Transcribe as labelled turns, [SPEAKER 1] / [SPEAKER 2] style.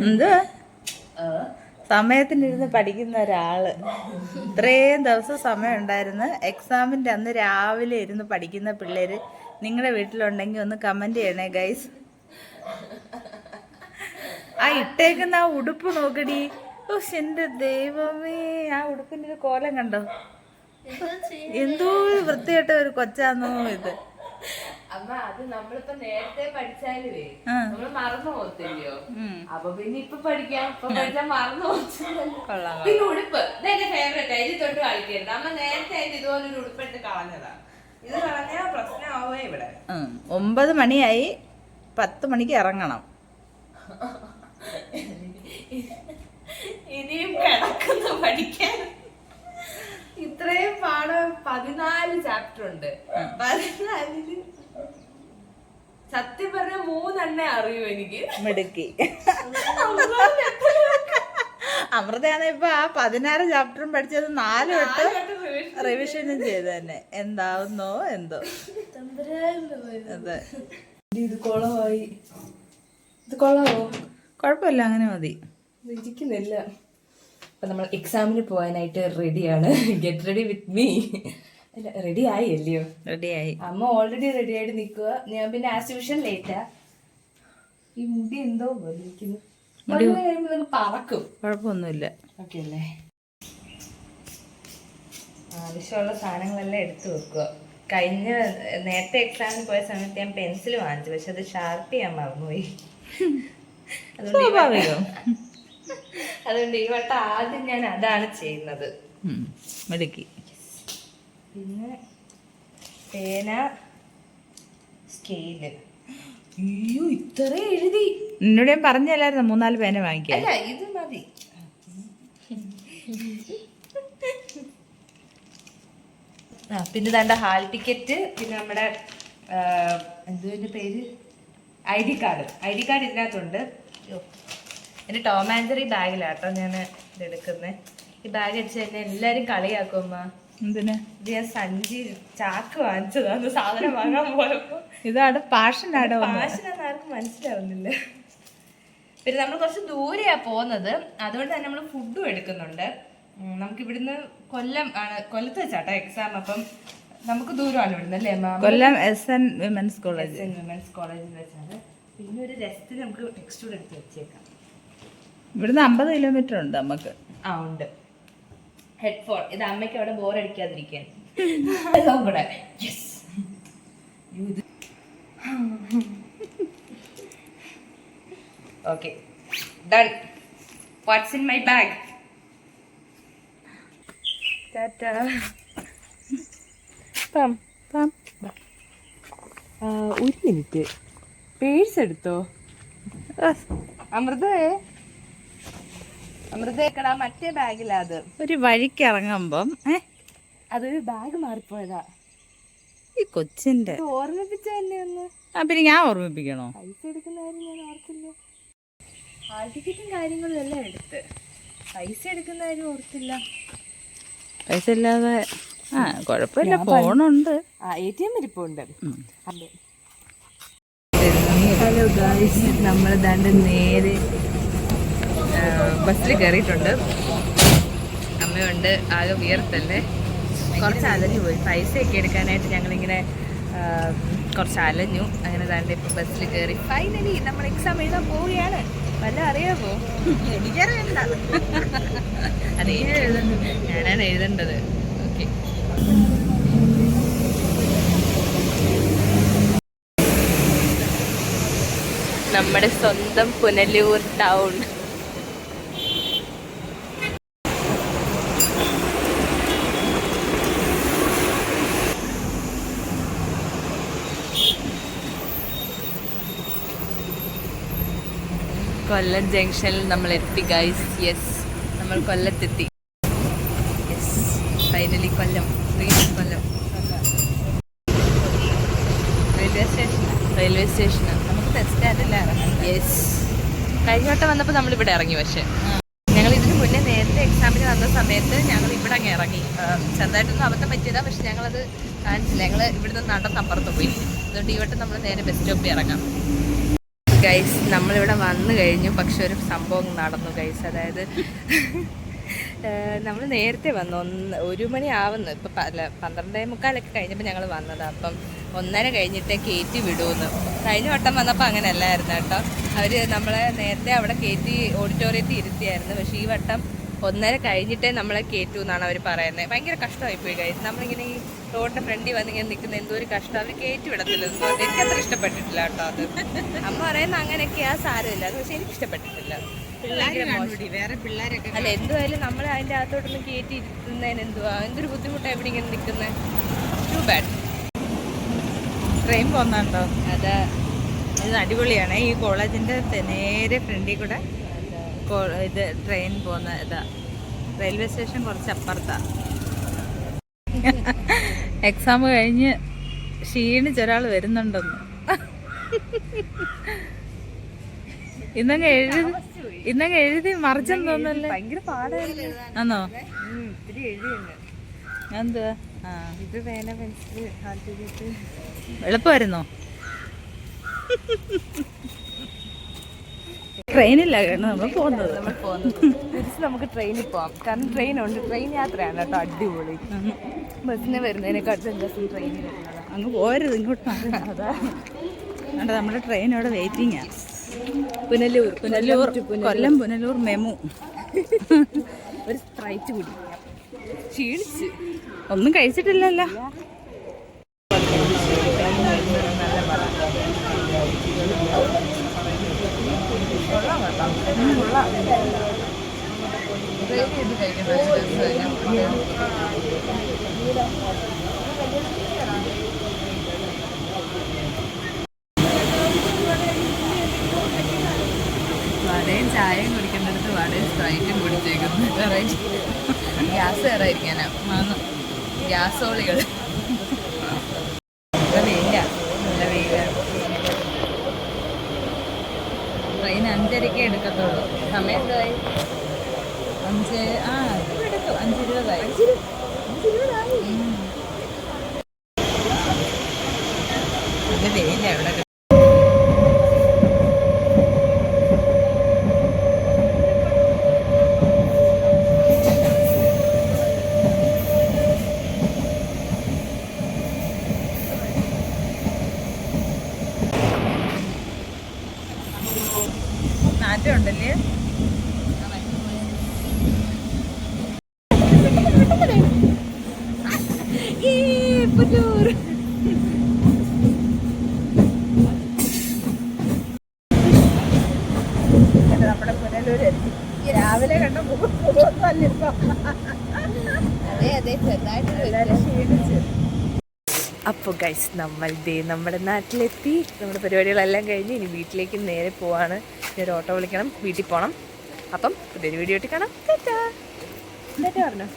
[SPEAKER 1] എന്താ സമയത്തിനിരുന്ന് പഠിക്കുന്ന ഒരാള് ഇത്രയും ദിവസം സമയം ഉണ്ടായിരുന്നു. എക്സാമിൻ്റെ അന്ന് രാവിലെ ഇരുന്ന് പഠിക്കുന്ന പിള്ളേര് നിങ്ങളുടെ വീട്ടിലുണ്ടെങ്കിൽ ഒന്ന് കമന്റ് ചെയ്യണേ ഗൈസ്. ആ ഇട്ടേക്കുന്ന ആ ഉടുപ്പ് നോക്കടി. ഓ എന്റെ ദൈവമേ, ആ ഉടുപ്പിന്റെ ഒരു കോലം കണ്ടോ? എന്തോ വൃത്തിയായിട്ട ഒരു കൊച്ചാന്നോ ഇത്.
[SPEAKER 2] അമ്മ അത് നമ്മളിപ്പോ നേരത്തെ പഠിച്ചാലുവേ നമ്മള് മറന്നു പോകത്തില്ലയോ. അപ്പൊ പിന്നെ ഇപ്പൊ പഠിക്കാം, ഇപ്പൊ പഠിച്ചാൽ മറന്നു പോകത്തില്ലല്ലോ. പിന്നെ ഉടുപ്പ് ഇതെന്റെ ഫേവറേറ്റ്. അതിൽ തൊട്ട് കളിക്കരുത്. അമ്മ നേരത്തെ ആയിട്ട് ഇതുപോലൊരു ഉടുപ്പിട്ട് കളഞ്ഞതാ. ഇത് കളഞ്ഞാൽ പ്രശ്നമാവേ ഇവിടെ.
[SPEAKER 1] 9 മണിയായി, 10 മണിക്ക് ഇറങ്ങണം.
[SPEAKER 2] ഇനിയും കിടക്കുന്നു പഠിക്കാൻ. ഇത്രയും പാഠം 14 ചാപ്റ്റർ ഉണ്ട്. 14 സത്യം പറഞ്ഞ 3 അറിയൂ എനിക്ക്.
[SPEAKER 1] മിടുക്കി. അമൃതയാണ് ഇപ്പൊ ആ 16 ചാപ്റ്ററും പഠിച്ചത് 4 വട്ടം റിവിഷനും ചെയ്ത് തന്നെ. എന്താവുന്നോ എന്തോ. അതെ,
[SPEAKER 2] ഇത് കൊളമായി. ഇത് കൊള്ളാവോ?
[SPEAKER 1] കുഴപ്പമില്ല, അങ്ങനെ മതി.
[SPEAKER 2] ഇരിക്കുന്നില്ല. അപ്പൊ നമ്മൾ എക്സാമിന് പോകാനായിട്ട് റെഡിയാണ്. Get ready with me. അല്ല, റെഡി ആയി അല്ലയോ?
[SPEAKER 1] റെഡിയായി.
[SPEAKER 2] അമ്മ ഓൾറെഡി റെഡി ആയിട്ട് നിൽക്കുക. ഞാൻ പിന്നെ ആസ് യൂഷ്വൽ ലേറ്റാ. ഈ മുടി എന്തോ വലിക്കുന്നു. പറക്കും.
[SPEAKER 1] കുഴപ്പമൊന്നുമില്ല.
[SPEAKER 2] ഓക്കെ അല്ലേ? ആവശ്യമുള്ള സാധനങ്ങളെല്ലാം എടുത്തു വെക്കുക. നേരത്തെ എക്സാമിന് പോയ സമയത്ത് ഞാൻ പെൻസിൽ വാങ്ങിച്ചു, പക്ഷെ അത് ഷാർപ്പ് ചെയ്യാൻ മറന്നുപോയി. അതുകൊണ്ട് ഈ വട്ടം ആദ്യം ഞാൻ അതാണ് ചെയ്യുന്നത്.
[SPEAKER 1] മിടുക്കി.
[SPEAKER 2] പിന്നെ പേന, സ്കെയില്. അയ്യോ, ഇത്ര എഴുതി.
[SPEAKER 1] എന്നോട് ഞാൻ പറഞ്ഞല്ലായിരുന്നു 3-4 പേന വാങ്ങിക്കാൻ.
[SPEAKER 2] അല്ല, ഇത് മതി. പിന്നെ ദാണ്ട ഹാൾ ടിക്കറ്റ്, പിന്നെ നമ്മുടെ എന്തുവിന്റെ പേര്, ID കാർഡ്. ID കാർഡ് ഇതിനകത്തുണ്ട്. എൻ്റെ ടോം ആൻഡ് ജെറി ബാഗിലാട്ടോ ഞാൻ ഇത് എടുക്കുന്നത്. ഈ ബാഗ് അടിച്ച് തന്നെ എല്ലാരും കളിയാക്കും അമ്മ.
[SPEAKER 1] എന്തിനാ?
[SPEAKER 2] ഇത് ഞാൻ സഞ്ചി ചാക്ക് വാങ്ങിച്ചതാണ് സാധനം വാങ്ങാൻ പോയപ്പോ.
[SPEAKER 1] ഇതാണ് പാഷനാണ്.
[SPEAKER 2] പാഷനാന്ന് ആർക്കും മനസ്സിലാവുന്നില്ല. പിന്നെ നമ്മൾ കുറച്ച് ദൂരെയാ പോകുന്നത്, അതുകൊണ്ട് തന്നെ നമ്മൾ ഫുഡും എടുക്കുന്നുണ്ട്. നമുക്ക് ഇവിടുന്ന് കൊല്ലത്ത് വെച്ചാട്ടോ എക്സാം. അപ്പം നമുക്ക് ദൂരമാണ് ഇവിടുന്ന് അല്ലേ അമ്മ?
[SPEAKER 1] കൊല്ലം SN വിമൻസ് കോളേജ്.
[SPEAKER 2] വിമൻസ് കോളേജിൽ വെച്ചാണ്. പിന്നെ ഒരു രസത്തിന് നമുക്ക് ടെക്സ്റ്റ് കൂടെ എടുത്ത് വെച്ചേക്കാം.
[SPEAKER 1] ഇവിടുന്ന് 50 കിലോമീറ്റർ ഉണ്ട് നമുക്ക്.
[SPEAKER 2] ഉണ്ട്. ഹെഡ്ഫോൺ ഇത് അമ്മയ്ക്ക് അവിടെ ബോറടിക്കാതിരിക്കാൻ കൂടെ. Okay, done. What's in my bag? Tata. ഒരു മിനിറ്റ്, പേഴ്സ് എടുത്തോ? അമൃതേക്കടാ മറ്റേ ബാഗിലാ. അത്
[SPEAKER 1] ഒരു വഴിക്ക് ഇറങ്ങുമ്പം
[SPEAKER 2] അത് ബാഗ് മാറിപ്പോയതാ.
[SPEAKER 1] ഈ കൊച്ചിന്റെ
[SPEAKER 2] ഓർമ്മിപ്പിച്ച തന്നെ ഒന്ന്.
[SPEAKER 1] പിന്നെ ഞാൻ ഓർമ്മിപ്പിക്കണോ?
[SPEAKER 2] പൈസ എടുക്കുന്ന കാര്യം ഞാൻ ഓർത്തില്ല. ഹാൾ ടിക്കറ്റും കാര്യങ്ങളും എല്ലാം എടുത്ത്, പൈസ എടുക്കുന്ന കാര്യം ഓർത്തില്ല.
[SPEAKER 1] പൈസ ഇല്ലാതെ കുഴപ്പമില്ല, ഫോണുണ്ട്.
[SPEAKER 2] ATM ഇരിപ്പുണ്ട്. ഹലോ ഗായ്സ്, നമ്മൾ ദാണ്ട് നേരെ ബസ്സിൽ കയറിയിട്ടുണ്ട്. അമ്മയുണ്ട്. ആകെ വിയർത്തല്ലേ, കുറച്ച് അലഞ്ഞു പോയി. പൈസയൊക്കെ എടുക്കാനായിട്ട് ഞങ്ങളിങ്ങനെ കുറച്ച് അലഞ്ഞു. അങ്ങനെ ദാണ്ട് ഇപ്പം ബസ്സിൽ കയറി ഫൈനലി നമ്മൾ എക്സാം എഴുതാൻ പോവുകയാണ്. വല്ല അറിയാമോ? എനിക്കറിയണ്ട. അതെ, ഞാനാണ് എഴുതേണ്ടത്. ഓക്കെ, നമ്മുടെ സ്വന്തം പുനലൂർ ടൗൺ. കൊല്ലം ജംഗ്ഷനിൽ നമ്മൾ എത്തി ഗൈസ്. യെസ്, നമ്മൾ കൊല്ലത്തെത്തി. യെസ്, ഫൈനലി കൊല്ലം. കൊല്ലം റെയിൽവേ സ്റ്റേഷനാണ്. നമുക്ക് ബസ് സ്റ്റാൻഡിൽ ഇറങ്ങാം. യെസ്, കഴിഞ്ഞ വട്ടം വന്നപ്പോൾ നമ്മളിവിടെ ഇറങ്ങി. പക്ഷേ ഞങ്ങൾ ഇതിന് മുന്നേ നേരത്തെ എക്സാമിന് വന്ന സമയത്ത് ഞങ്ങൾ ഇവിടെ അങ്ങ് ഇറങ്ങി. ചെറുതായിട്ടൊന്നും അബദ്ധം പറ്റിയതാണ്, പക്ഷെ ഞങ്ങളത് കാണിച്ചില്ല. ഞങ്ങൾ ഇവിടുന്ന് നടന്നപ്പുറത്ത് പോയി. അതുകൊണ്ട് ഈ വട്ടം നമ്മൾ നേരെ ബസ് സ്റ്റോപ്പിൽ ഇറങ്ങാം. ഗൈസ് നമ്മളിവിടെ വന്നു കഴിഞ്ഞു. പക്ഷെ ഒരു സംഭവം നടന്നു ഗൈസ്. അതായത് നമ്മൾ നേരത്തെ വന്നു, 1 മണി ആവുന്നു. ഇപ്പം 12:45 കഴിഞ്ഞപ്പോൾ ഞങ്ങൾ വന്നത്. അപ്പം 1:30 കഴിഞ്ഞിട്ടേ കയറ്റി വിടുമെന്ന്. കഴിഞ്ഞ വട്ടം വന്നപ്പോൾ അങ്ങനെ അല്ലായിരുന്നു കേട്ടോ. അവർ നമ്മളെ നേരത്തെ അവിടെ കയറ്റി ഓഡിറ്റോറിയത്തിൽ ഇരുത്തിയായിരുന്നു. പക്ഷേ ഈ വട്ടം 1:30 കഴിഞ്ഞിട്ടേ നമ്മളെ കയറ്റൂ എന്നാണ് അവർ പറയുന്നത്. ഭയങ്കര കഷ്ടമായിപ്പോയി ഗൈസ്. നമ്മളിങ്ങനെ ഈ റോഡിൻ്റെ ഫ്രണ്ടിൽ വന്നിങ്ങനെ നിൽക്കുന്ന എന്തോ ഒരു കഷ്ടം. അവർ കയറ്റി വിടത്തില്ലെന്ന്. എനിക്കത്ര ഇഷ്ടപ്പെട്ടിട്ടില്ല കേട്ടോ അത്. അമ്മ പറയുന്നത് അങ്ങനെയൊക്കെയാ, സാരമില്ല. അത് പക്ഷേ എനിക്ക് ഇഷ്ടപ്പെട്ടിട്ടില്ല.
[SPEAKER 1] വേറെ പിള്ളേരൊക്കെ
[SPEAKER 2] അല്ല, എന്തുമായാലും നമ്മൾ അതിൻ്റെ അകത്തോട്ടൊന്ന് കയറ്റി ഇരുത്തുന്നതിന് എന്തൊരു ബുദ്ധിമുട്ടാണ് ഇവിടെ ഇങ്ങനെ നിൽക്കുന്നത്. Too bad.
[SPEAKER 1] ട്രെയിൻ പോകുന്നുണ്ടോ?
[SPEAKER 2] അതാ,
[SPEAKER 1] ഇത് അടിപൊളിയാണ്. ഈ കോളേജിൻ്റെ നേരെ ഫ്രണ്ടിൽ കൂടെ ഇത് ട്രെയിൻ പോകുന്ന ഇതാ. റെയിൽവേ സ്റ്റേഷൻ കുറച്ച് അപ്പുറത്താണ്. എക്സാം കഴിഞ്ഞ് ക്ഷീണിച്ചൊരാൾ വരുന്നുണ്ടെന്ന്. ഇന്നങ്ങ് എഴുതി മറിച്ചെന്ന് തോന്നല്ലേ?
[SPEAKER 2] ഭയങ്കര പാടായിരുന്നു.
[SPEAKER 1] ആന്നോ?
[SPEAKER 2] ഇത്തിരി എഴുതിയുണ്ട്.
[SPEAKER 1] എന്തുവാ?
[SPEAKER 2] ഇത് പേന പെൻസിൽ ഹാർട്ട്.
[SPEAKER 1] എളുപ്പമായിരുന്നോ? ട്രെയിനിലാണ് നമ്മൾ പോകുന്നത്.
[SPEAKER 2] തിരിച്ച് നമുക്ക് ട്രെയിനിൽ പോവാം. കാരണം ട്രെയിനുണ്ട്. ട്രെയിൻ യാത്രയാണ് കേട്ടോ, അടിപൊളി. ബസ്സിന് വരുന്നതിനെക്കാട്ടും ദിവസം ട്രെയിനിൽ വരുന്നത്.
[SPEAKER 1] അങ്ങ് പോരുത്, ഇങ്ങോട്ട് അതാ നമ്മുടെ ട്രെയിൻ അവിടെ വെയിറ്റിംഗാ. പുനലൂർ കൊല്ലം പുനലൂർ മെമു.
[SPEAKER 2] ഒരു സ്പ്രൈറ്റ് കുടിക്കാം. ക്ഷീണിച്ച്
[SPEAKER 1] ഒന്നും കഴിച്ചിട്ടില്ലല്ലോ.
[SPEAKER 2] വടയും ചായയും കുടിക്കേണ്ടടുത്ത് വടയും സ്പ്രൈറ്റും കുടിച്ചേക്കുന്നു. ഗ്യാസ് കയറായിരിക്കാനാ. ഗ്യാസോളികൾ.
[SPEAKER 1] വെയില, നല്ല വെയിലാണ്. ട്രെയിൻ 5:30 എടുക്കത്തുള്ളൂ.
[SPEAKER 2] സമയം എന്തായി?
[SPEAKER 1] 5 എടുക്കും. 5:20. നല്ല വെയില ഇവിടെ. നാറ്റം ഉണ്ടല്ലേ? നമ്മുടെ പുനലൂര് രാവിലെ കണ്ട ക്ഷീണിച്ച്.
[SPEAKER 2] അപ്പോൾ ഗൈസ്, നമ്മൾ നമ്മുടെ നാട്ടിലെത്തി. നമ്മുടെ പരിപാടികളെല്ലാം കഴിഞ്ഞ് ഇനി വീട്ടിലേക്ക് നേരെ പോവാണ്. ഇനി ഒരു ഓട്ടോ വിളിക്കണം, വീട്ടിൽ പോകണം. അപ്പം പുതിയൊരു വീഡിയോ ആയിട്ട് കാണാം. ടാറ്റാ പറഞ്ഞോ.